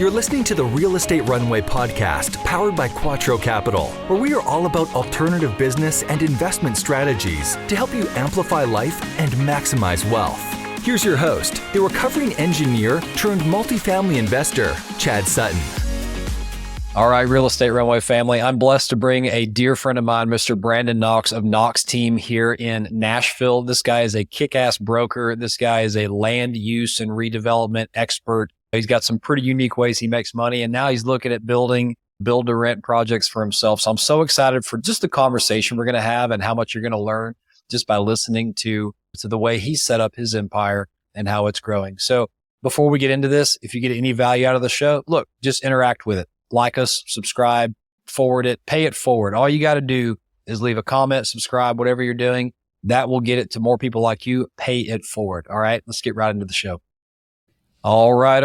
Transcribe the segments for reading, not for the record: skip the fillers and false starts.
You're listening to the Real Estate Runway podcast, powered by Quattro Capital, where we are all about alternative business and investment strategies to help you amplify life and maximize wealth. Here's your host, the recovering engineer turned multifamily investor, Chad Sutton. All right, Real Estate Runway family, I'm blessed to bring a dear friend of mine, Mr. Brandon Knox of Knox Team here in Nashville. This guy is a kick-ass broker. This guy is a land use and redevelopment expert. He's got some pretty unique ways he makes money, and now he's looking at building build-to-rent projects for himself. So I'm so excited for just the conversation we're going to have and how much you're going to learn just by listening to the way he set up his empire and how it's growing. So before we get into this, if you get any value out of the show, look, just interact with it. Like us, subscribe, forward it, pay it forward. All you got to do is leave a comment, subscribe, whatever you're doing. That will get it to more people like you. Pay it forward. All right, let's get right into the show. All right.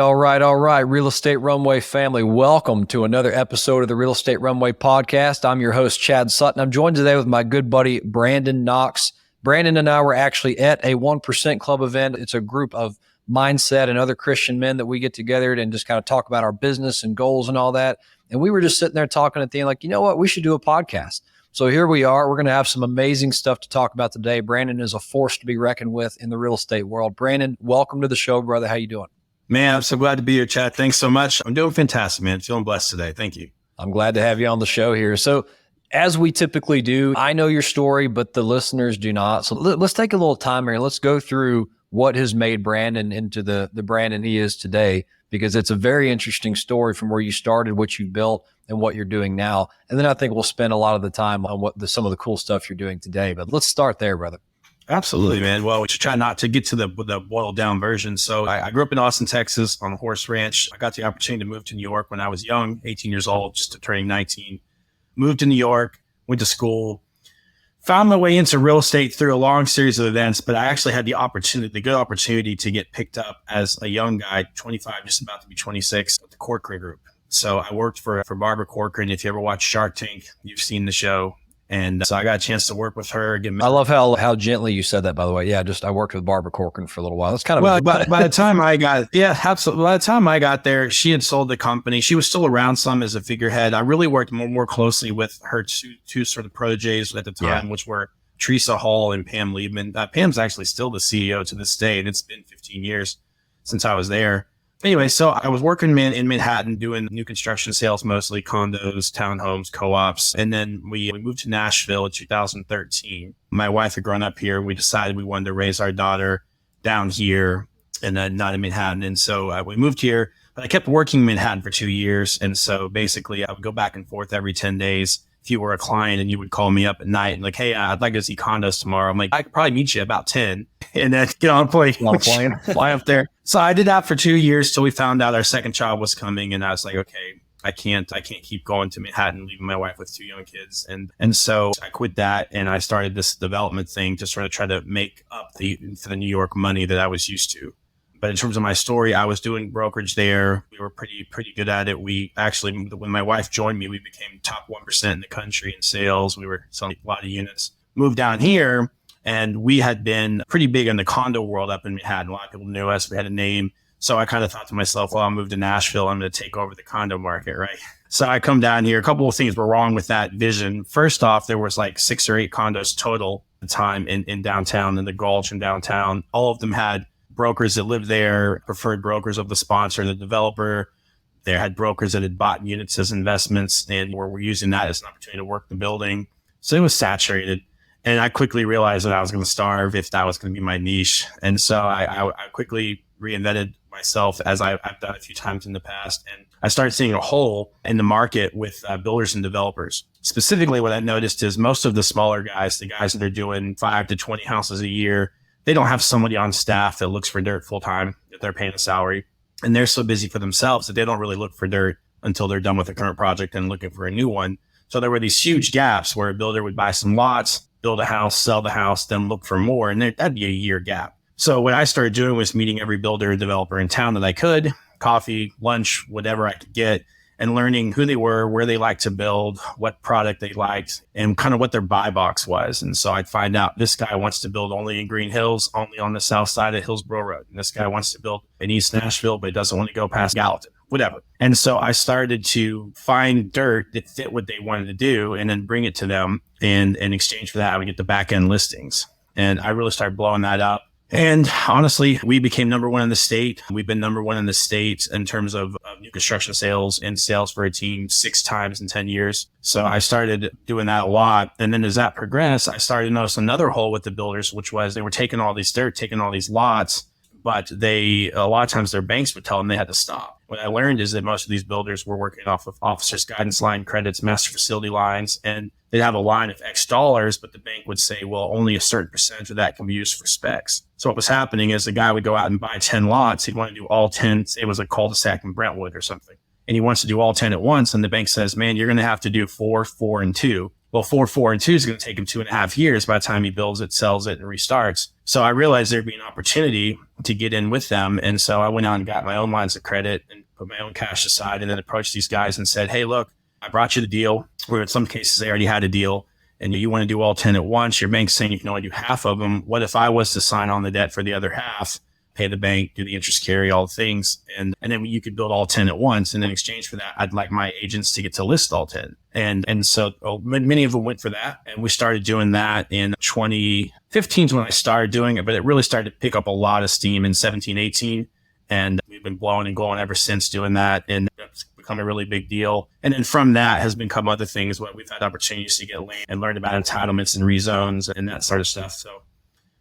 Real Estate Runway family, welcome to another episode of the Real Estate Runway podcast. I'm your host, Chad Sutton. I'm joined today with my good buddy, Brandon Knox. Brandon and I were actually at a 1% Club event. It's a group of mindset and other Christian men that we get together and just kind of talk about our business and goals and all that. And we were just sitting there talking at the end, like, you know what, we should do a podcast. So here we are. We're going to have some amazing stuff to talk about today. Brandon is a force to be reckoned with in the real estate world. Brandon, welcome to the show, brother. How you doing? Man, I'm so glad to be here, Chad. Thanks so much. I'm doing fantastic, man. Feeling blessed today. Thank you. I'm glad to have you on the show here. So as we typically do, I know your story, but the listeners do not. So let's take a little time here. Let's go through what has made Brandon into the Brandon he is today, because it's a very interesting story from where you started, what you built, and what you're doing now. And then I think we'll spend a lot of the time on some of the cool stuff you're doing today. But let's start there, brother. Absolutely, man. Well, we should try not to get to the boiled down version. So I grew up in Austin, Texas on a horse ranch. I got the opportunity to move to New York when I was young, 18 years old, just turning 19. Moved to New York, went to school, found my way into real estate through a long series of events, but I actually had the good opportunity to get picked up as a young guy, 25, just about to be 26, with the Corcoran Group. So I worked for Barbara Corcoran. If you ever watch Shark Tank, you've seen the show. And so I got a chance to work with her. I love how gently you said that, by the way. Yeah, I worked with Barbara Corcoran for a little while. That's kind of well. By the time I got, absolutely. By the time I got there, she had sold the company. She was still around some as a figurehead. I really worked more closely with her two sort of proteges at the time, which were Teresa Hall and Pam Liebman. Pam's actually still the CEO to this day, and it's been 15 years since I was there. Anyway, so I was working in Manhattan doing new construction sales, mostly condos, townhomes, co-ops. And then we moved to Nashville in 2013. My wife had grown up here. We decided we wanted to raise our daughter down here and then not in Manhattan. And so we moved here, but I kept working in Manhattan for 2 years. And so basically I would go back and forth every 10 days. If you were a client and you would call me up at night and like, hey, I'd like to see condos tomorrow. I'm like, I could probably meet you about 10 and then get on a plane, fly up there. So I did that for 2 years till we found out our second child was coming. And I was like, okay, I can't keep going to Manhattan, leaving my wife with 2 young kids. And so I quit that and I started this development thing to sort of try to make up for the New York money that I was used to. But in terms of my story, I was doing brokerage there. We were pretty good at it. We actually, when my wife joined me, we became top 1% in the country in sales. We were selling a lot of units. Moved down here, and we had been pretty big in the condo world up in Manhattan. A lot of people knew us. We had a name. So I kind of thought to myself, well, I'll move to Nashville. I'm going to take over the condo market, right? So I come down here. A couple of things were wrong with that vision. First off, there was like 6 or 8 condos total at the time in downtown, in the Gulch in downtown. All of them had brokers that lived there, preferred brokers of the sponsor, the developer. They had brokers that had bought units as investments and were using that as an opportunity to work the building. So it was saturated. And I quickly realized that I was going to starve if that was going to be my niche. And so I quickly reinvented myself, as I've done a few times in the past. And I started seeing a hole in the market with builders and developers. Specifically, what I noticed is most of the smaller guys, the guys that are doing 5 to 20 houses a year, they don't have somebody on staff that looks for dirt full time that they're paying a salary. And they're so busy for themselves that they don't really look for dirt until they're done with the current project and looking for a new one. So there were these huge gaps where a builder would buy some lots, build a house, sell the house, then look for more. And that'd be a year gap. So what I started doing was meeting every builder and developer in town that I could, coffee, lunch, whatever I could get, and learning who they were, where they liked to build, what product they liked, and kind of what their buy box was. And so I'd find out this guy wants to build only in Green Hills, only on the south side of Hillsborough Road. And this guy wants to build in East Nashville, but he doesn't want to go past Gallatin, whatever. And so I started to find dirt that fit what they wanted to do and then bring it to them. And in exchange for that, I would get the back end listings. And I really started blowing that up. And honestly, we became number one in the state. We've been number one in the state in terms of new construction sales and sales for a team 6 times in 10 years. So I started doing that a lot. And then as that progressed, I started to notice another hole with the builders, which was they were taking all these dirt, taking all these lots, but a lot of times their banks would tell them they had to stop. What I learned is that most of these builders were working off of officers' guidance line credits, master facility lines, and they'd have a line of X dollars, but the bank would say, well, only a certain percentage of that can be used for specs. So what was happening is the guy would go out and buy 10 lots. He'd want to do all 10. Say it was a cul-de-sac in Brentwood or something. And he wants to do all 10 at once. And the bank says, man, you're going to have to do 4, 4, and 2. Well, 4, 4, and 2 is going to take him 2.5 years by the time he builds it, sells it, and restarts. So I realized there'd be an opportunity to get in with them. And so I went out and got my own lines of credit and put my own cash aside and then approached these guys and said, hey, look, I brought you the deal. Where in some cases they already had a deal and you want to do all 10 at once. Your bank's saying you can only do half of them. What if I was to sign on the debt for the other half, pay the bank, do the interest carry, all the things, and then you could build all 10 at once. And in exchange for that, I'd like my agents to get to list all 10. And so many of them went for that. And we started doing that in 2015 is when I started doing it, but it really started to pick up a lot of steam in 17, 18. And we've been blowing and going ever since doing that. And it's become a really big deal. And then from that has become other things where we've had opportunities to get land and learn about entitlements and rezones and that sort of stuff. So,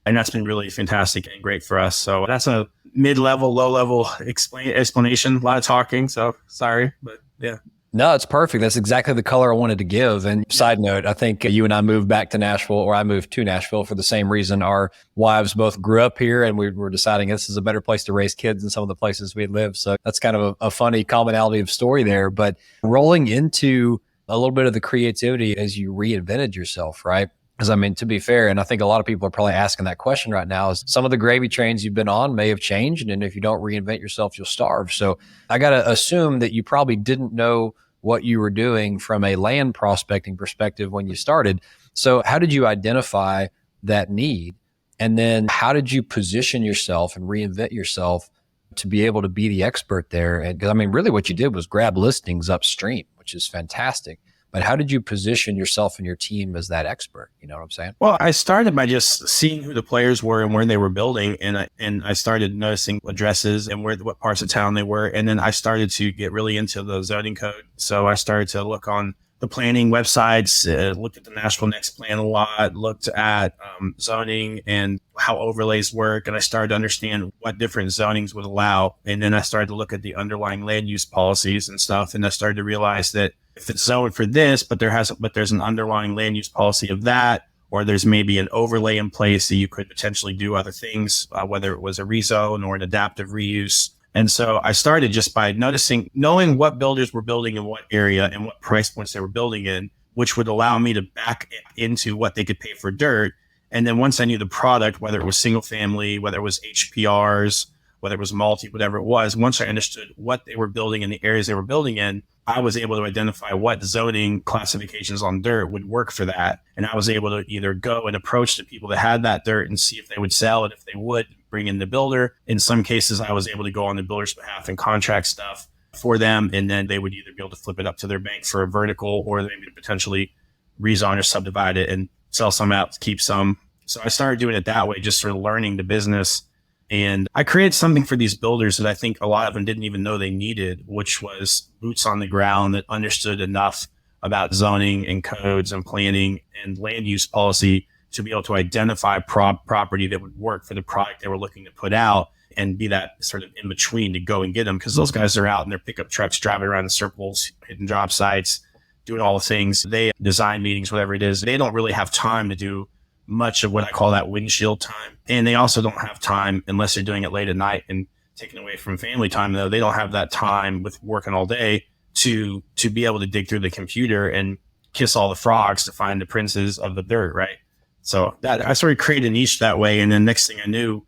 and that's been really fantastic and great for us. So that's a mid-level, low-level explanation, a lot of talking. So sorry, but yeah. No, it's perfect. That's exactly the color I wanted to give. And side note, I think you and I moved back to Nashville, or I moved to Nashville for the same reason. Our wives both grew up here and we were deciding this is a better place to raise kids than some of the places we had lived. So that's kind of a funny commonality of story there. But rolling into a little bit of the creativity as you reinvented yourself, right? Because I mean, to be fair, and I think a lot of people are probably asking that question right now, is some of the gravy trains you've been on may have changed. And if you don't reinvent yourself, you'll starve. So I got to assume that you probably didn't know what you were doing from a land prospecting perspective when you started. So how did you identify that need? And then how did you position yourself and reinvent yourself to be able to be the expert there? And because I mean, really what you did was grab listings upstream, which is fantastic. But how did you position yourself and your team as that expert? You know what I'm saying? Well, I started by just seeing who the players were and where they were building. And I started noticing addresses and what parts of town they were. And then I started to get really into the zoning code. So I started to look on the planning websites, looked at the Nashville Next Plan a lot, looked at zoning and how overlays work. And I started to understand what different zonings would allow. And then I started to look at the underlying land use policies and stuff. And I started to realize that if it's zoned for this, but there's an underlying land use policy of that, or there's maybe an overlay in place that you could potentially do other things, whether it was a rezone or an adaptive reuse. And so I started just by knowing what builders were building in what area and what price points they were building in, which would allow me to back into what they could pay for dirt. And then once I knew the product, whether it was single family, whether it was HPRs, whether it was multi, whatever it was, once I understood what they were building in the areas they were building in, I was able to identify what zoning classifications on dirt would work for that. And I was able to either go and approach the people that had that dirt and see if they would sell it. If they would, bring in the builder. In some cases, I was able to go on the builder's behalf and contract stuff for them. And then they would either be able to flip it up to their bank for a vertical, or maybe potentially rezone or subdivide it and sell some out, keep some. So I started doing it that way, just sort of learning the business. And I created something for these builders that I think a lot of them didn't even know they needed, which was boots on the ground that understood enough about zoning and codes and planning and land use policy to be able to identify property that would work for the product they were looking to put out and be that sort of in between to go and get them. Because those guys are out in their pickup trucks, driving around in circles, hitting job sites, doing all the things. They design meetings, whatever it is. They don't really have time to do much of what I call that windshield time. And they also don't have time, unless they're doing it late at night and taken away from family time, though, they don't have that time with working all day to be able to dig through the computer and kiss all the frogs to find the princes of the dirt, right? So that I sort of created a niche that way. And then next thing I knew,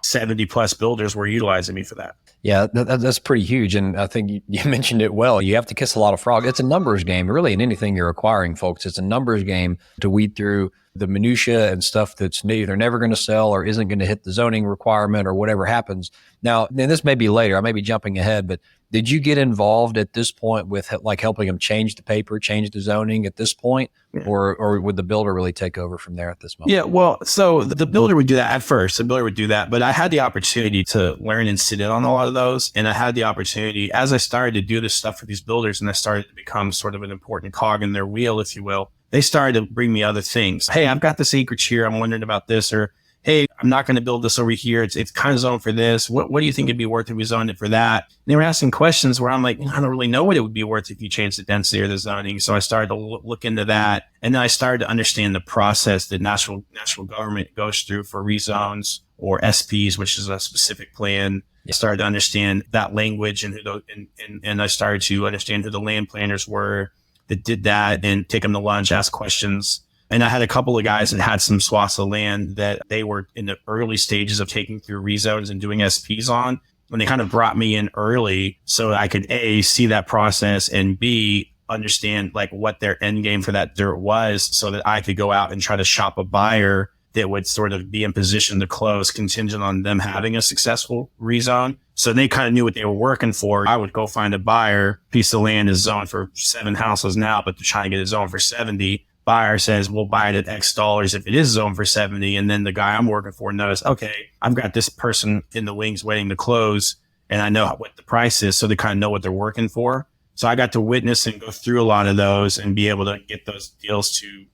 70 plus builders were utilizing me for that. Yeah, that's pretty huge. And I think you mentioned it well. You have to kiss a lot of frogs. It's a numbers game, really, in anything you're acquiring, folks. It's a numbers game to weed through the minutia and stuff that's either never going to sell or isn't going to hit the zoning requirement or whatever happens. Now, and this may be later, I may be jumping ahead, but Did you get involved at this point with like helping them change the paper, change the zoning at this point? Or would the builder really take over from there at this moment? Yeah, well, so the builder would do that at first. The builder would do that, but I had the opportunity to learn and sit in on a lot of those. And I had the opportunity as I started to do this stuff for these builders and I started to become sort of an important cog in their wheel, if you will. They started to bring me other things. Hey, I've got this acreage here. I'm wondering about this. Or, hey, I'm not going to build this over here. It's kind of zoned for this. What do you think it'd be worth if we zoned it for that? And they were asking questions where I'm like, I don't really know what it would be worth if you changed the density or the zoning. So I started to look into that. And then I started to understand the process that national government goes through for rezones or SPs, which is a specific plan. I started to understand that language and I started to understand who the land planners were that did that and take them to lunch, ask questions. And I had a couple of guys that had some swaths of land that they were in the early stages of taking through rezones and doing SPs on. And they kind of brought me in early so I could A, see that process, and B, understand like what their end game for that dirt was so that I could go out and try to shop a buyer that would sort of be in position to close contingent on them having a successful rezone. So they kind of knew what they were working for. I would go find a buyer. Piece of land is zoned for 7 houses now, but they're trying to get it zoned for 70. Buyer says, we'll buy it at X dollars if it is zoned for 70. And then the guy I'm working for knows, okay, I've got this person in the wings waiting to close and I know what the price is. So they kind of know what they're working for. So I got to witness and go through a lot of those and be able to get those deals to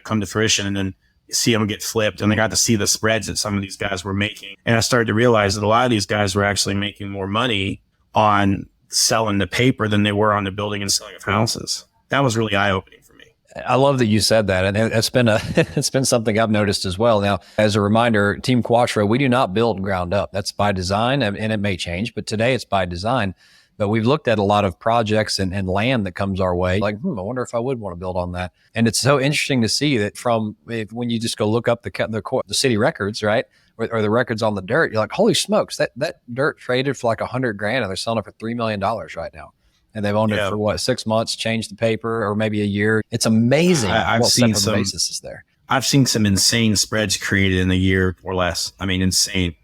come to fruition and then see them get flipped. And I got to see the spreads that some of these guys were making. And I started to realize that a lot of these guys were actually making more money on selling the paper than they were on the building and selling of houses. That was really eye-opening for me. I love that you said that. And it's been it's been something I've noticed as well. Now, as a reminder, Team Quattro, we do not build ground up. That's by design, and it may change, but today it's by design. But we've looked at a lot of projects and land that comes our way. Like, I wonder if I would want to build on that. And it's so interesting to see that when you just go look up the city records, right, or the records on the dirt, you're like, holy smokes, that dirt traded for like $100,000 and they're selling it for $3 million right now. And they've owned it for 6 months, changed the paper, or maybe a year. It's amazing. I've seen some basis is there. I've seen some insane spreads created in a year or less. I mean, insane.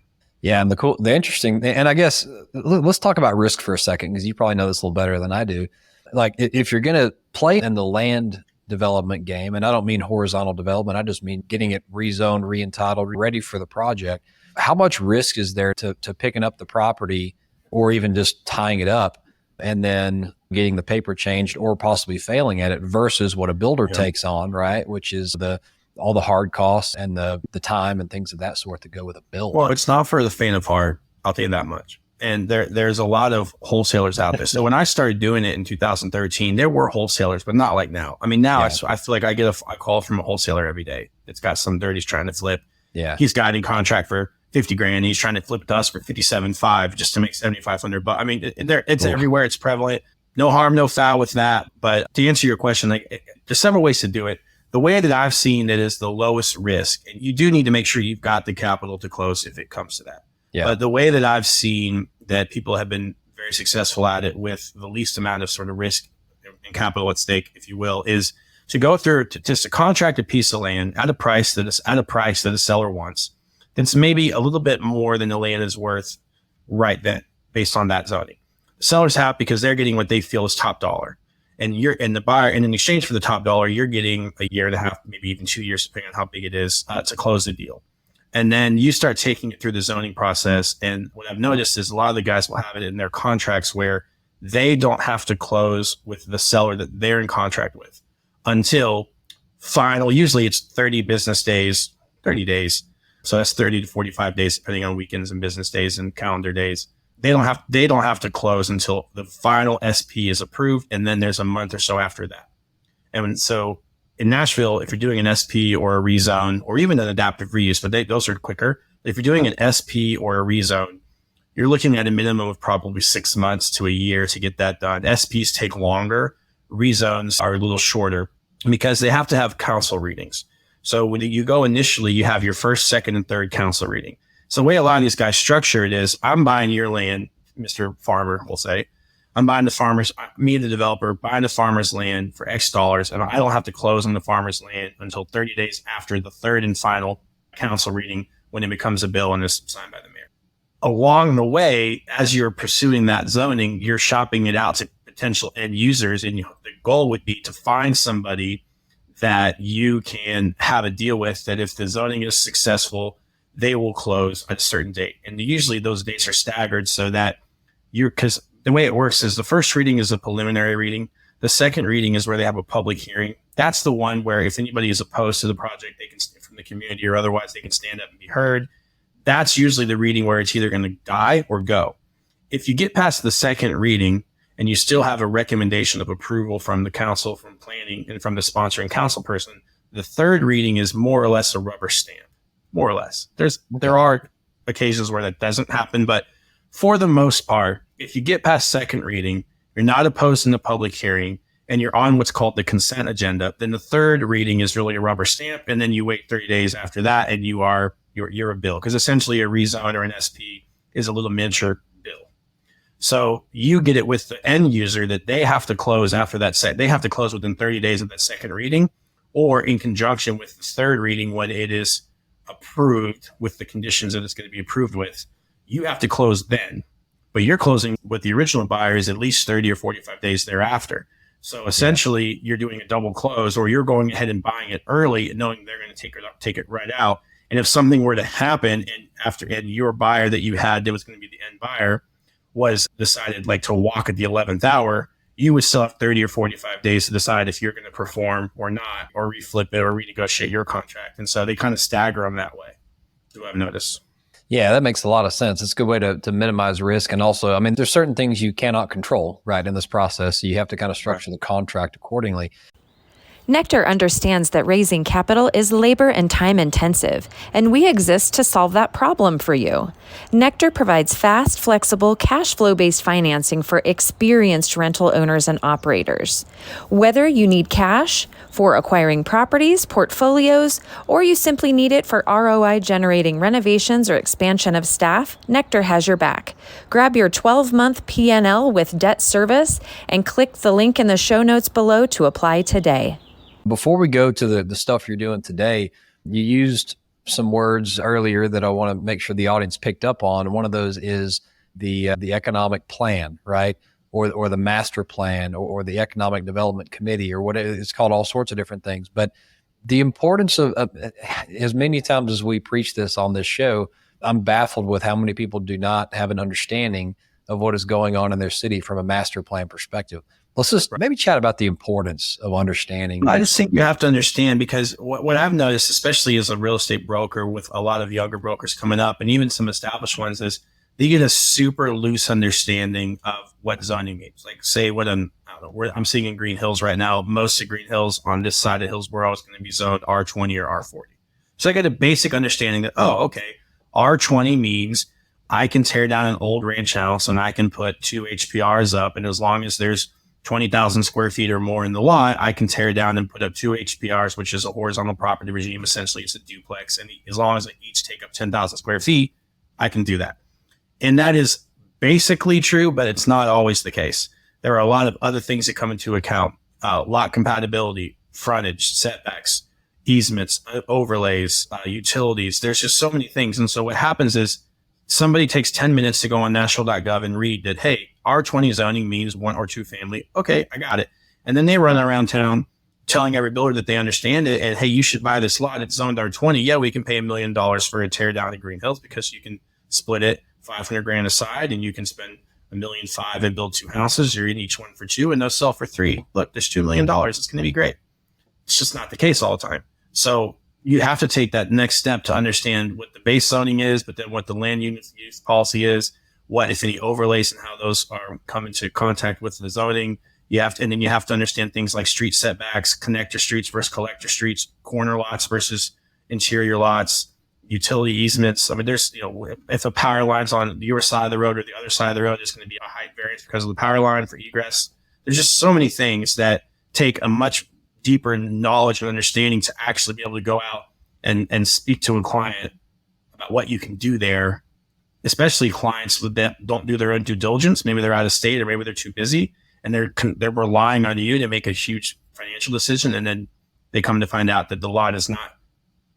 Yeah. And the interesting, and I guess let's talk about risk for a second, because you probably know this a little better than I do. Like if you're going to play in the land development game, and I don't mean horizontal development, I just mean getting it rezoned, re-entitled, ready for the project. How much risk is there to picking up the property or even just tying it up and then getting the paper changed or possibly failing at it versus what a builder takes on, right? Which is all the hard costs and the time and things of that sort that go with a build. Well, it's not for the faint of heart. I'll tell you that much. And there's a lot of wholesalers out there. So when I started doing it in 2013, there were wholesalers, but not like now. I mean, now I feel like I get a call from a wholesaler every day. It's got some dirt he's trying to flip. Yeah. He's got in contract for $50,000. He's trying to flip it to us for $57,500 just to make $7,500. But I mean, it's everywhere. It's prevalent. No harm, no foul with that. But to answer your question, there's several ways to do it. The way that I've seen it is the lowest risk. And you do need to make sure you've got the capital to close if it comes to that. Yeah. But the way that I've seen that people have been very successful at it with the least amount of sort of risk and capital at stake, if you will, is to go through just to contract a piece of land at a price that the seller wants. That's maybe a little bit more than the land is worth right then based on that zoning. The seller's happy because they're getting what they feel is top dollar. And the buyer, and in exchange for the top dollar, you're getting a year and a half, maybe even 2 years, depending on how big it is, to close the deal. And then you start taking it through the zoning process. And what I've noticed is a lot of the guys will have it in their contracts where they don't have to close with the seller that they're in contract with until final. Usually it's 30 days. So that's 30 to 45 days, depending on weekends and business days and calendar days. They don't have to close until the final SP is approved. And then there's a month or so after that. And so in Nashville, if you're doing an SP or a rezone or even an adaptive reuse, but those are quicker. If you're doing an SP or a rezone, you're looking at a minimum of probably 6 months to a year to get that done. SPs take longer. Rezones are a little shorter because they have to have council readings. So when you go initially, you have your first, second, and third council reading. So the way a lot of these guys structure it is, I'm buying your land, Mr. Farmer will say. I'm buying the developer, buying the farmer's land for X dollars, and I don't have to close on the farmer's land until 30 days after the third and final council reading when it becomes a bill and is signed by the mayor. along the way, as you're pursuing that zoning, you're shopping it out to potential end users. And the goal would be to find somebody that you can have a deal with, that if the zoning is successful, they will close at a certain date. And usually those dates are staggered so that because the way it works is the first reading is a preliminary reading. The second reading is where they have a public hearing. That's the one where if anybody is opposed to the project, they can from the community or otherwise they can stand up and be heard. That's usually the reading where it's either going to die or go. If you get past the second reading and you still have a recommendation of approval from the council, from planning, and from the sponsoring council person, the third reading is more or less a rubber stamp, more or less. There are occasions where that doesn't happen, but for the most part, if you get past second reading, you're not opposed in the public hearing, and you're on what's called the consent agenda, then the third reading is really a rubber stamp. And then you wait 30 days after that and you're a bill, because essentially a rezone or an SP is a little miniature bill. So you get it with the end user that they have to close after that they have to close within 30 days of that second reading, or in conjunction with the third reading when it is approved with the conditions that it's going to be approved with. You have to close then, but you're closing with the original buyers at least 30 or 45 days thereafter. So essentially you're doing a double close, or you're going ahead and buying it early and knowing they're going to take it right out. And if something were to happen and your buyer that you had that was going to be the end buyer was decided like to walk at the 11th hour, you would still have 30 or 45 days to decide if you're going to perform or not, or reflip it or renegotiate your contract. And so they kind of stagger them that way, do I've noticed. Yeah, that makes a lot of sense. It's a good way to minimize risk. And also, I mean, there's certain things you cannot control, right, in this process. So you have to kind of structure the contract accordingly. Nectar understands that raising capital is labor and time intensive, and we exist to solve that problem for you. Nectar provides fast, flexible, cash flow-based financing for experienced rental owners and operators. Whether you need cash for acquiring properties, portfolios, or you simply need it for ROI-generating renovations or expansion of staff, Nectar has your back. Grab your 12-month P&L with debt service and click the link in the show notes below to apply today. Before we go to the stuff you're doing today, you used some words earlier that I want to make sure the audience picked up on. One of those is the economic plan, right? Or the master plan or the economic development committee, or what it's called, all sorts of different things. But the importance of as many times as we preach this on this show, I'm baffled with how many people do not have an understanding of what is going on in their city from a master plan perspective. Let's just maybe chat about the importance of understanding. I just think you have to understand, because what I've noticed, especially as a real estate broker with a lot of younger brokers coming up and even some established ones, is they get a super loose understanding of what zoning means. Like say I'm seeing in Green Hills right now, most of Green Hills on this side of Hillsborough is going to be zoned R20 or R40. So I got a basic understanding that, R20 means I can tear down an old ranch house and I can put 2 HPRs up. And as long as there's 20,000 square feet or more in the lot, I can tear down and put up 2 HPRs, which is a horizontal property regime. Essentially, it's a duplex. And as long as they each take up 10,000 square feet, I can do that. And that is basically true, but it's not always the case. There are a lot of other things that come into account. Lot compatibility, frontage, setbacks, easements, overlays, utilities. There's just so many things. And so what happens is somebody takes 10 minutes to go on Nashville.gov and read that, hey, R20 zoning means 1 or 2 family. Okay, I got it. And then they run around town telling every builder that they understand it. And hey, you should buy this lot. It's zoned R20. Yeah, we can pay $1 million for a tear down in Green Hills because you can split it $500,000 aside and you can spend $1.5 million and build 2 houses. You're in each one for 2 and they'll sell for 3. Look, there's $2 million. It's going to be great. It's just not the case all the time. So you have to take that next step to understand what the base zoning is, but then what the land use policy is, what, if any, overlays and how those are come into contact with the zoning. And then you have to understand things like street setbacks, connector streets versus collector streets, corner lots versus interior lots, utility easements. I mean, there's, if a power line's on your side of the road or the other side of the road, there's going to be a height variance because of the power line for egress. There's just so many things that take a much deeper knowledge and understanding to actually be able to go out and speak to a client about what you can do there, especially clients that don't do their own due diligence. Maybe they're out of state or maybe they're too busy and they're relying on you to make a huge financial decision. And then they come to find out that the lot is not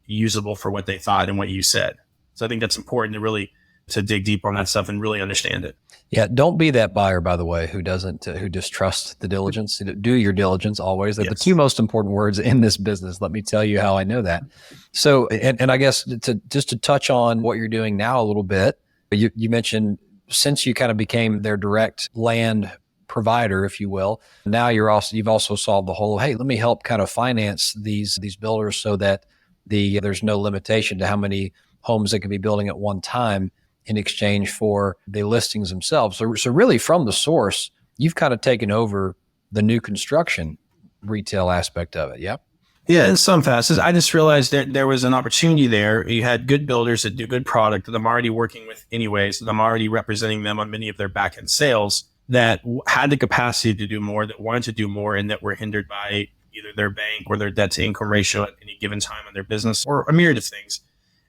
usable for what they thought and what you said. So I think that's important to really to dig deep on that stuff and really understand it. Yeah. Don't be that buyer, by the way, who distrusts the diligence. Do your diligence always. They're the two most important words in this business. Let me tell you how I know that. So, and I guess to touch on what you're doing now a little bit, you mentioned since you kind of became their direct land provider, if you will, now you've also solved the whole, hey, let me help kind of finance these builders so that there's no limitation to how many homes they can be building at one time in exchange for the listings themselves. So really from the source, you've kind of taken over the new construction retail aspect of it. Yep. Yeah, in some facets. I just realized that there was an opportunity there. You had good builders that do good product that I'm already working with anyways, that I'm already representing them on many of their back-end sales that had the capacity to do more, that wanted to do more, and that were hindered by either their bank or their debt to income ratio at any given time in their business or a myriad of things.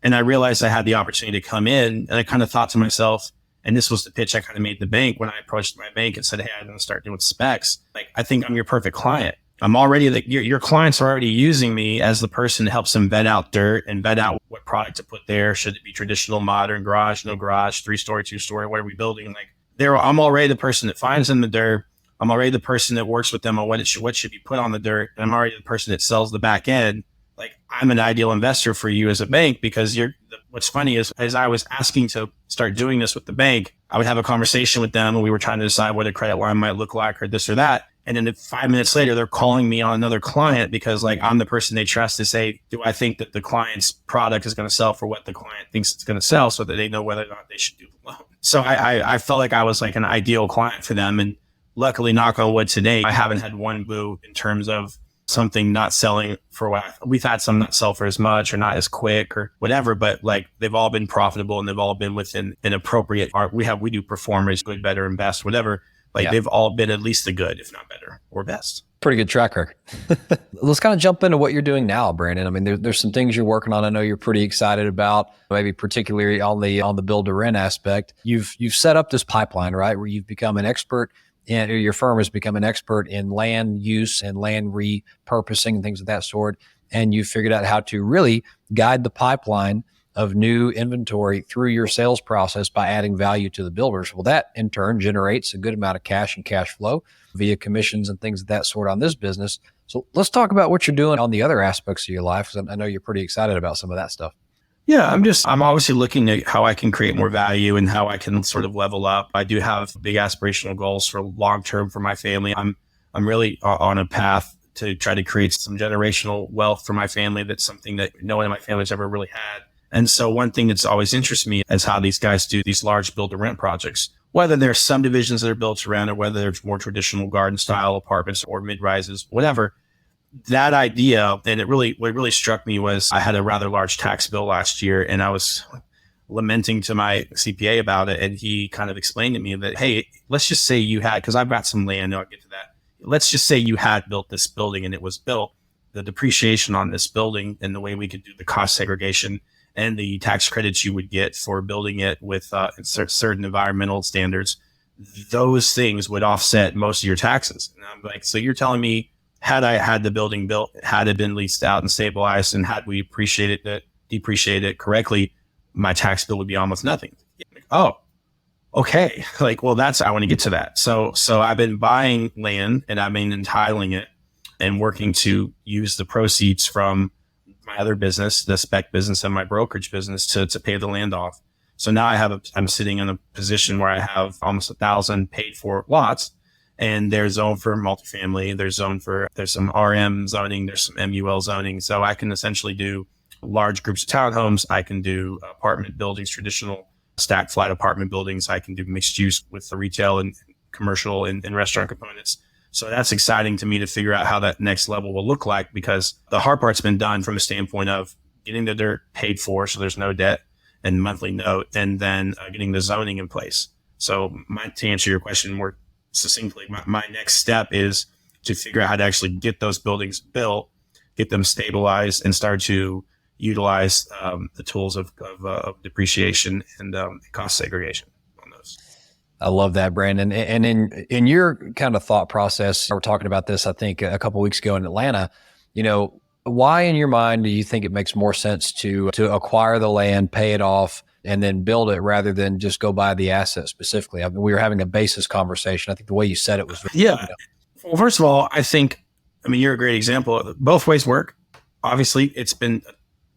And I realized I had the opportunity to come in, and I kind of thought to myself, and this was the pitch I kind of made the bank when I approached my bank and said, hey, I'm going to start doing specs. Like, I think I'm your perfect client. I'm already your clients are already using me as the person that helps them vet out dirt and vet out what product to put there. Should it be traditional, modern, garage, no garage, 3-story, 2-story? What are we building? Like, I'm already the person that finds them the dirt. I'm already the person that works with them on what should be put on the dirt. And I'm already the person that sells the back end. Like, I'm an ideal investor for you as a bank because what's funny is as I was asking to start doing this with the bank, I would have a conversation with them and we were trying to decide what a credit line might look like or this or that. And then 5 minutes later, they're calling me on another client because like I'm the person they trust to say, do I think that the client's product is going to sell for what the client thinks it's going to sell so that they know whether or not they should do the loan. So I felt like I was like an ideal client for them. And luckily, knock on wood, today, I haven't had one boo in terms of something not selling for what we've had some not sell for as much or not as quick or whatever, but like they've all been profitable and they've all been within an appropriate art. We do performers, good, better, and best, whatever. Like they've all been at least the good, if not better or best. Pretty good track record. Let's kind of jump into what you're doing now, Brandon. I mean, there's some things you're working on. I know you're pretty excited about, maybe particularly on the build to rent aspect. You've set up this pipeline, right, where you've become an expert and your firm has become an expert in land use and land repurposing and things of that sort. And you figured out how to really guide the pipeline of new inventory through your sales process by adding value to the builders. Well, that in turn generates a good amount of cash and cash flow via commissions and things of that sort on this business. So let's talk about what you're doing on the other aspects of your life, because I know you're pretty excited about some of that stuff. Yeah, I'm obviously looking at how I can create more value and how I can sort of level up. I do have big aspirational goals for long term for my family. I'm really on a path to try to create some generational wealth for my family. That's something that no one in my family's ever really had. And so one thing that's always interested me is how these guys do these large build to rent projects, whether there's subdivisions that are built around it, whether there's more traditional garden style apartments or mid rises, whatever. That idea, and what really struck me was I had a rather large tax bill last year and I was lamenting to my CPA about it. And he kind of explained to me that, hey, let's just say you had, because I've got some land, I'll get to that. Let's just say you had built this building and it was built, the depreciation on this building and the way we could do the cost segregation and the tax credits you would get for building it with certain environmental standards, those things would offset most of your taxes. And I'm like, so you're telling me, had I had the building built, had it been leased out and stabilized, and had we depreciated it correctly, my tax bill would be almost nothing. Oh, okay. Like, well, I want to get to that. So I've been buying land and I've been entitling it and working to use the proceeds from my other business, the spec business and my brokerage business to pay the land off. So now I'm sitting in a position where I have almost 1,000 paid for lots. And there's zone for multifamily. There's some RM zoning. There's some MUL zoning. So I can essentially do large groups of townhomes. I can do apartment buildings, traditional stacked flat apartment buildings. I can do mixed use with the retail and commercial and restaurant components. So that's exciting to me to figure out how that next level will look like, because the hard part's been done from a standpoint of getting the dirt paid for. So there's no debt and monthly note, and then getting the zoning in place. So to answer your question more succinctly, my next step is to figure out how to actually get those buildings built, get them stabilized, and start to utilize the tools of depreciation and cost segregation on those. I love that, Brandon. And in your kind of thought process, we were talking about this, I think, a couple of weeks ago in Atlanta. Why in your mind do you think it makes more sense to acquire the land, pay it off, and then build it rather than just go buy the asset specifically. I mean, we were having a basis conversation. I think the way you said it was Well, first of all, you're a great example. Both ways work. Obviously, it's been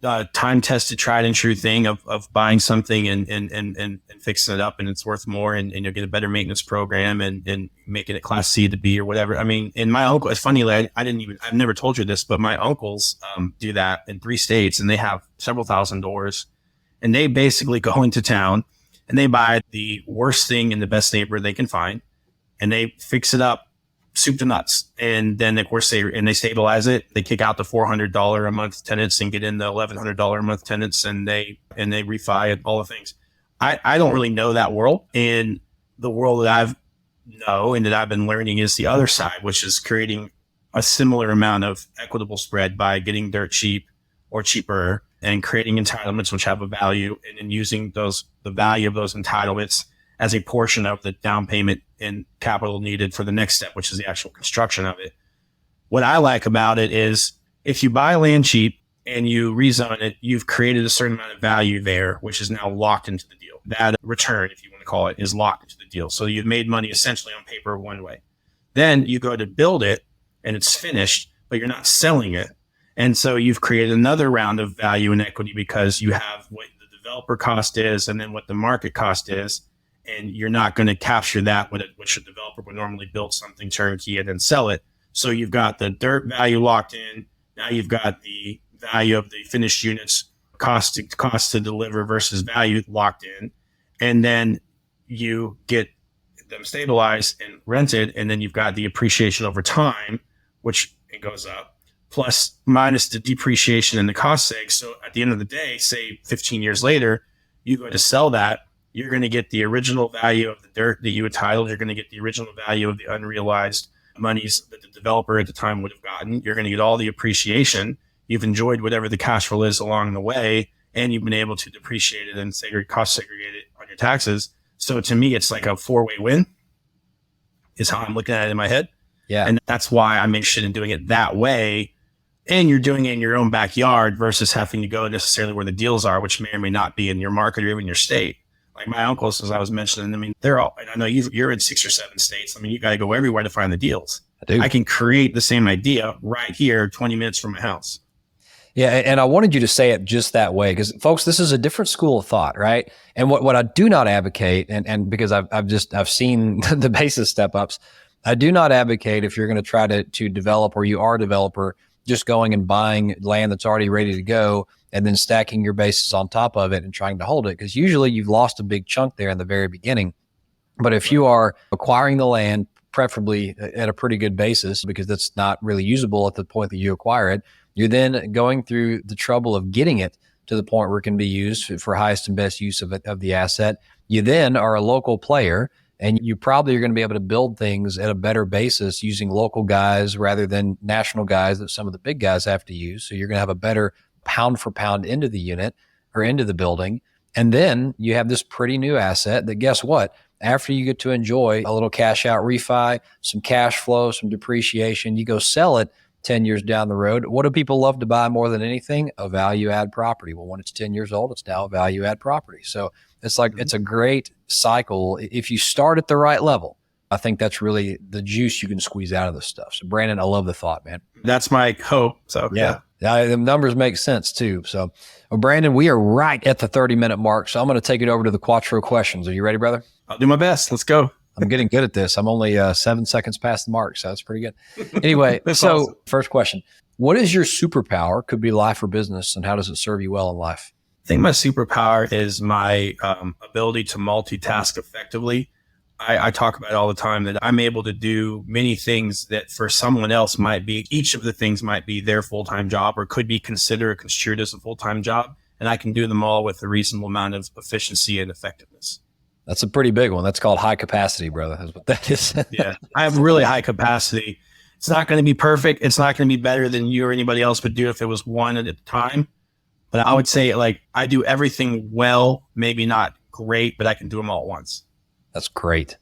a time-tested, tried and true thing of buying something and fixing it up, and it's worth more, and you'll get a better maintenance program and making it Class C to B or whatever. I mean, and my uncle, it's funny, I've never told you this, but my uncles do that in 3 states, and they have several thousand doors, and they basically go into town and they buy the worst thing in the best neighborhood they can find, and they fix it up soup to nuts. And then of course they stabilize it. They kick out the $400 a month tenants and get in the $1,100 a month tenants, and they refi it, all the things. I don't really know that world. And the world that I've been learning is the other side, which is creating a similar amount of equitable spread by getting dirt cheap or cheaper and creating entitlements which have a value, and then using the value of those entitlements as a portion of the down payment and capital needed for the next step, which is the actual construction of it. What I like about it is if you buy land cheap and you rezone it, you've created a certain amount of value there, which is now locked into the deal. That return, if you want to call it, is locked into the deal. So you've made money essentially on paper one way. Then you go to build it and it's finished, but you're not selling it. And so you've created another round of value and equity because you have what the developer cost is and then what the market cost is. And you're not going to capture that which a developer would normally build something turnkey and then sell it. So you've got the dirt value locked in. Now you've got the value of the finished units, cost to deliver versus value locked in. And then you get them stabilized and rented. And then you've got the appreciation over time, which it goes up, plus minus the depreciation and the cost seg. So at the end of the day, say 15 years later, you go to sell that. You're going to get the original value of the dirt that you entitled. You're going to get the original value of the unrealized monies that the developer at the time would have gotten. You're going to get all the appreciation. You've enjoyed whatever the cash flow is along the way, and you've been able to depreciate it and cost segregate it on your taxes. So to me, it's like a 4-way win is how I'm looking at it in my head. Yeah. And that's why I'm interested in doing it that way. And you're doing it in your own backyard versus having to go necessarily where the deals are, which may or may not be in your market or even your state. Like my uncles, as I was mentioning, they're all, and I know you're in 6 or 7 states. You got to go everywhere to find the deals. I do. I can create the same idea right here, 20 minutes from my house. Yeah. And I wanted you to say it just that way because folks, this is a different school of thought, right? And what I do not advocate, and because I've seen the basis step ups, I do not advocate if you're going to try to develop, or you are a developer, just going and buying land that's already ready to go and then stacking your basis on top of it and trying to hold it. Because usually you've lost a big chunk there in the very beginning. But if you are acquiring the land, preferably at a pretty good basis, because that's not really usable at the point that you acquire it, you're then going through the trouble of getting it to the point where it can be used for highest and best use of the asset. You then are a local player, and you probably are going to be able to build things at a better basis using local guys rather than national guys that some of the big guys have to use. So you're going to have a better pound for pound into the unit or into the building. And then you have this pretty new asset that, guess what? After you get to enjoy a little cash out refi, some cash flow, some depreciation, you go sell it 10 years down the road. What do people love to buy more than anything? A value add property. Well, when it's 10 years old, it's now a value add property. So it's like, it's a great cycle. If you start at the right level, I think that's really the juice you can squeeze out of this stuff. So Brandon, I love the thought, man. That's my hope. So yeah. The numbers make sense too. So, well, Brandon, we are right at the 30-minute mark. So I'm going to take it over to the Quattro questions. Are you ready, brother? I'll do my best. Let's go. I'm getting good at this. I'm only 7 seconds past the mark. So that's pretty good. Anyway, so awesome. First question, what is your superpower? Could be life or business. And how does it serve you well in life? I think my superpower is my ability to multitask effectively. I talk about it all the time that I'm able to do many things that for someone else each of the things might be their full-time job or could be considered or construed as a full-time job. And I can do them all with a reasonable amount of efficiency and effectiveness. That's a pretty big one. That's called high capacity, brother. That's what that is. Yeah. I have really high capacity. It's not going to be perfect. It's not going to be better than you or anybody else would do if it was one at a time. But I would say I do everything well, maybe not great, but I can do them all at once. That's great.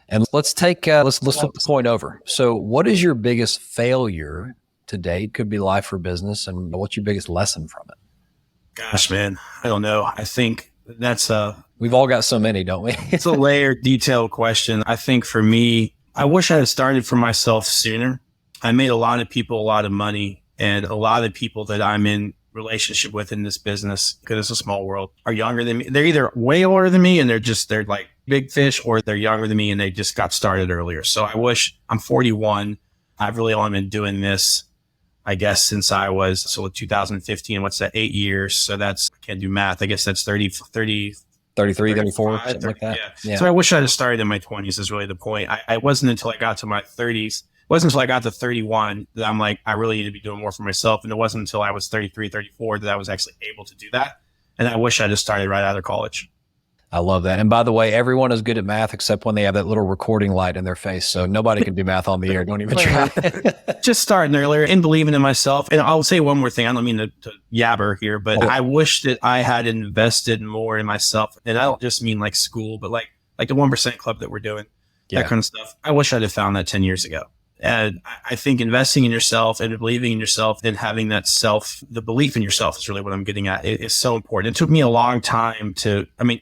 And let's flip the point over. So what is your biggest failure to date? Could be life or business. And what's your biggest lesson from it? Gosh, man, I don't know. I think That's we've all got so many, don't we? it's a layered, detailed question. I think for me, I wish I had started for myself sooner. I made a lot of people a lot of money, and a lot of people that I'm in relationship with in this business, because it's a small world, are younger than me. They're either way older than me and they're like big fish, or they're younger than me and they just got started earlier. So I wish, I'm 41. I've really only been doing this, I guess, since I was, so 2015, what's that, 8 years. So that's, I can't do math. I guess that's 33, 34, something like that. Yeah. So I wish I'd have started in my 20s is really the point. I wasn't until I got to my 30s, it wasn't until I got to 31 that I'm like, I really need to be doing more for myself. And it wasn't until I was 33, 34 that I was actually able to do that. And I wish I'd have started right out of college. I love that. And by the way, everyone is good at math except when they have that little recording light in their face. So nobody can do math on the air. Don't even try. Just starting earlier and believing in myself. And I'll say one more thing. I don't mean to yabber here, but I wish that I had invested more in myself. And I don't just mean like school, but like the 1% club that we're doing, that kind of stuff. I wish I'd have found that 10 years ago. And I think investing in yourself and believing in yourself and having that the belief in yourself is really what I'm getting at. It is so important. It took me a long time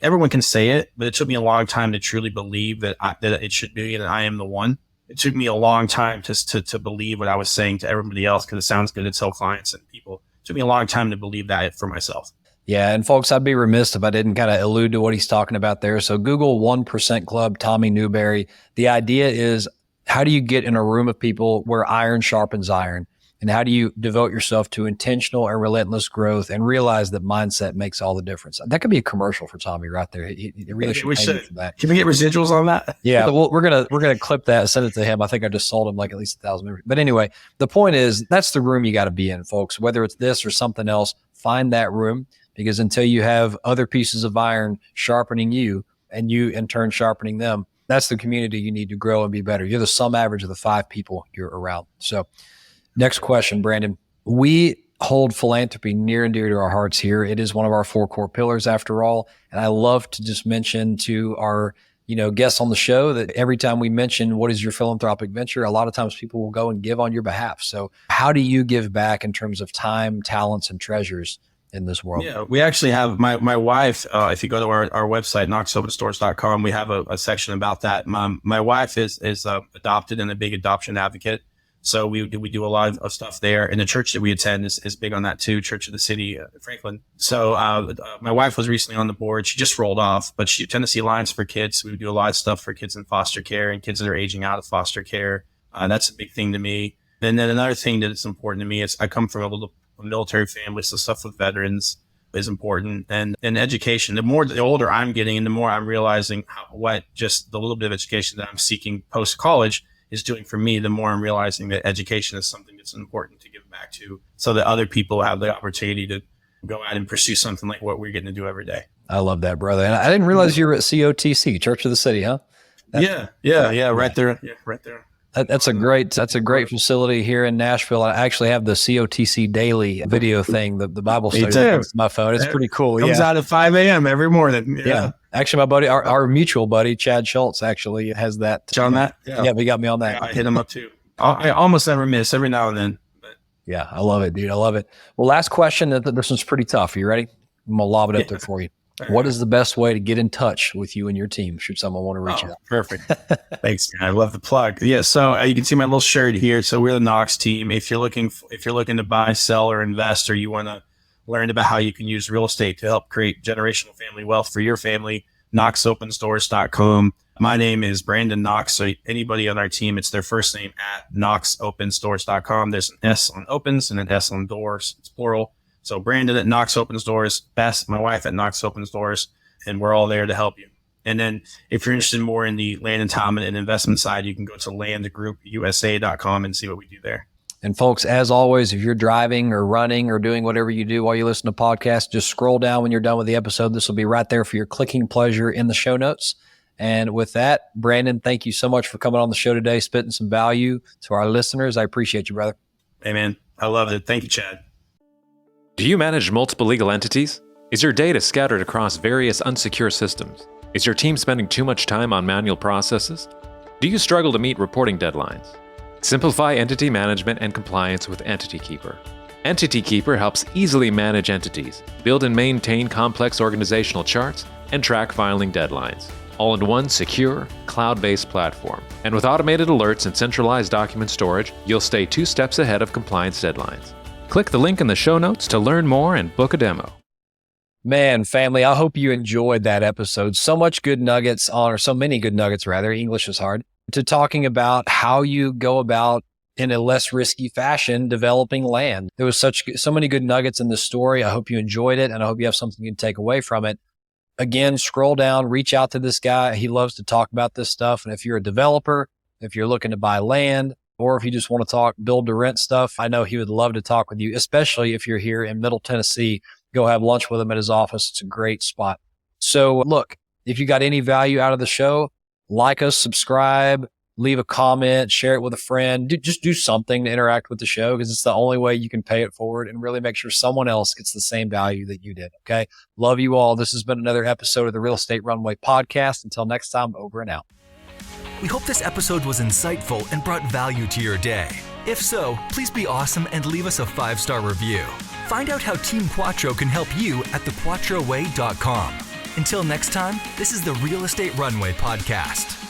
everyone can say it, but it took me a long time to truly believe that it should be and I am the one. It took me a long time to believe what I was saying to everybody else, because it sounds good to tell clients and people. It took me a long time to believe that for myself. Yeah. And folks, I'd be remiss if I didn't kind of allude to what he's talking about there. So Google 1% Club, Tommy Newberry. The idea is, how do you get in a room of people where iron sharpens iron? And how do you devote yourself to intentional and relentless growth and realize that mindset makes all the difference? That could be a commercial for Tommy right there. He really should pay me for that. Can we get residuals on that? Yeah, well, we're gonna clip that and send it to him. I think I just sold him like at least 1,000 members. But anyway, the point is, that's the room you got to be in, folks. Whether it's this or something else, find that room, because until you have other pieces of iron sharpening you and you in turn sharpening them, that's the community you need to grow and be better. You're the sum average of the 5 people you're around. So next question, Brandon. We hold philanthropy near and dear to our hearts here. It is one of our 4 core pillars after all. And I love to just mention to our guests on the show that every time we mention what is your philanthropic venture, a lot of times people will go and give on your behalf. So how do you give back in terms of time, talents, and treasures in this world? Yeah, we actually have my wife, if you go to our website, knoxopenstores.com, we have a section about that. My wife is adopted and a big adoption advocate. So we do a lot of stuff there. And the church that we attend is big on that too, Church of the City, Franklin. So my wife was recently on the board. She just rolled off, but she Tennessee Alliance for Kids. We do a lot of stuff for kids in foster care and kids that are aging out of foster care. That's a big thing to me. And then another thing that is important to me is I come from a military family, so stuff with veterans is important, and education. The older I'm getting, and the more I'm realizing what just the little bit of education that I'm seeking post college is doing for me, the more I'm realizing that education is something that's important to give back to, so that other people have the opportunity to go out and pursue something like what we're getting to do every day. I love that, brother. And I didn't realize you were at COTC, Church of the City, huh? Yeah, right there. Yeah, right there. That's a great facility here in Nashville. I actually have the COTC daily video thing, the Bible study on my phone. It's pretty cool. Comes out at 5 a.m. every morning. Yeah. Actually, my buddy, our mutual buddy, Chad Schultz, actually has that. On that? Yeah, he got me on that. Yeah, I hit him up too. I almost never miss, every now and then. But. Yeah, I love it, dude. I love it. Well, last question. This one's pretty tough. Are you ready? I'm going to lob it up there for you. What is the best way to get in touch with you and your team should someone want to reach out? Perfect. Thanks, man. I love the plug. Yeah. So you can see my little shirt here. So we're the Knox team. If you're looking to buy, sell, or invest, or you want to learn about how you can use real estate to help create generational family wealth for your family, knoxopenstores.com. My name is Brandon Knox. So anybody on our team, it's their first name at knoxopenstores.com. There's an S on opens and an S on doors. It's plural. So Brandon at Knox Opens Doors, Beth, my wife at Knox Opens Doors, and we're all there to help you. And then if you're interested more in the land entitlement and investment side, you can go to landgroupusa.com and see what we do there. And folks, as always, if you're driving or running or doing whatever you do while you listen to podcasts, just scroll down when you're done with the episode. This will be right there for your clicking pleasure in the show notes. And with that, Brandon, thank you so much for coming on the show today, spitting some value to our listeners. I appreciate you, brother. Hey, man. I love it. Thank you, Chad. Do you manage multiple legal entities? Is your data scattered across various unsecure systems? Is your team spending too much time on manual processes? Do you struggle to meet reporting deadlines? Simplify entity management and compliance with Entity Keeper. Entity Keeper helps easily manage entities, build and maintain complex organizational charts, and track filing deadlines, all in one secure, cloud-based platform. And with automated alerts and centralized document storage, you'll stay 2 steps ahead of compliance deadlines. Click the link in the show notes to learn more and book a demo. Man, family, I hope you enjoyed that episode. So many good nuggets, English is hard, to talking about how you go about in a less risky fashion developing land. There was so many good nuggets in this story. I hope you enjoyed it, and I hope you have something you can take away from it. Again, scroll down, reach out to this guy. He loves to talk about this stuff. And if you're a developer, if you're looking to buy land, or if you just want to talk build to rent stuff, I know he would love to talk with you, especially if you're here in Middle Tennessee. Go have lunch with him at his office. It's a great spot. So look, if you got any value out of the show, like us, subscribe, leave a comment, share it with a friend. Just do something to interact with the show, because it's the only way you can pay it forward and really make sure someone else gets the same value that you did. Okay. Love you all. This has been another episode of the Real Estate Runway podcast. Until next time, over and out. We hope this episode was insightful and brought value to your day. If so, please be awesome and leave us a 5-star review. Find out how Team Quattro can help you at thequattroway.com. Until next time, this is the Real Estate Runway podcast.